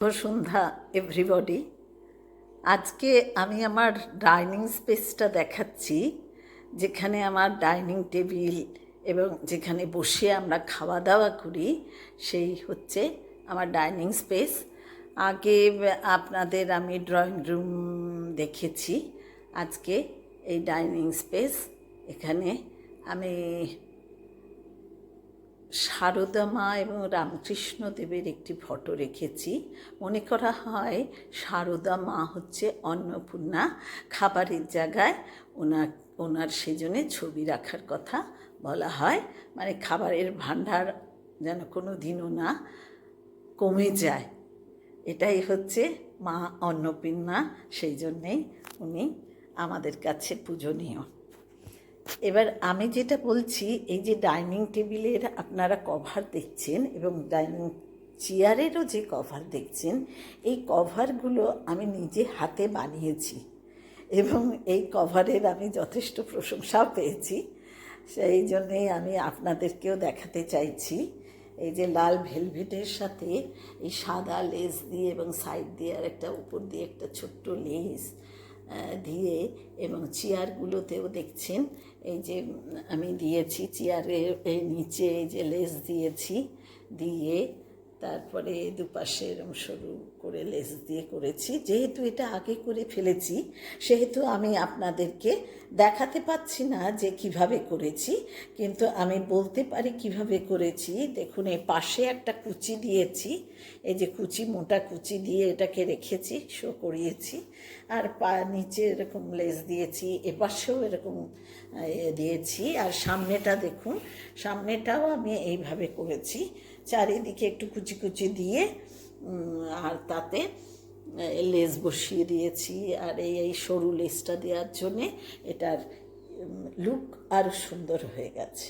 শুভ সন্ধ্যা everybody. আজকে আমি আমার ডাইনিং স্পেসটা দেখাচ্ছি, যেখানে আমার ডাইনিং টেবিল এবং যেখানে বসে আমরা খাওয়া দাওয়া করি, সেই হচ্ছে আমার ডাইনিং স্পেস। আগে আপনাদের আমি ড্রয়িং রুম দেখেছি, আজকে এই ডাইনিং স্পেস। এখানে আমি সারদা মা এবং রামকৃষ্ণ দেবের একটি ফটো রেখেছি। মনে করা হয় সারদা মা হচ্ছে অন্নপূর্ণা, খাবারের জায়গায় ওনার সেজন্যে ছবি রাখার কথা বলা হয়, মানে খাবারের ভাণ্ডার যেন কোনো দিনও না কমে যায়। এটাই হচ্ছে মা অন্নপূর্ণা, সেই জন্যেই উনি আমাদের কাছে পূজনীয়। এবার আমি যেটা বলছি, এই যে ডাইনিং টেবিলের আপনারা কভার দেখছেন এবং ডাইনিং চেয়ারেরও যে কভার দেখছেন, এই কভারগুলো আমি নিজে হাতে বানিয়েছি এবং এই কভারের আমি যথেষ্ট প্রশংসাও পেয়েছি। সেই জন্যেই আমি আপনাদেরকেও দেখাতে চাইছি। এই যে লাল ভেলভেটের সাথে এই সাদা লেস দিয়ে এবং সাইড দিয়ে আর একটা উপর দিয়ে একটা ছোট্ট লেস দিয়ে, এবং চেয়ারগুলোতেও দেখছেন এই যে আমি দিয়েছি চেয়ারের এই নিচে এই যে লেস দিয়েছি, দিয়ে তারপরে দুপাশে এরকম সরু করে লেস দিয়ে করেছি। যেহেতু এটা আগে করে ফেলেছি, সেহেতু আমি আপনাদেরকে দেখাতে পাচ্ছি না যে কিভাবে করেছি, কিন্তু আমি বলতে পারি কিভাবে করেছি। দেখুন, এই পাশে একটা কুচি দিয়েছি, এই যে কুচি, মোটা কুচি দিয়ে এটাকে রেখেছি, শো করিয়েছি। আর নিচে এরকম লেস দিয়েছি, এপাশেও এরকম দিয়েছি। আর সামনেটা দেখুন, সামনেটাও আমি এইভাবে করেছি, চারিদিকে একটু কুচি কুচি দিয়ে, আর তাতে লেস বসিয়ে দিয়েছি। আর এই সরু লেসটা দেওয়ার জন্যে এটার লুক আরও সুন্দর হয়ে গেছে।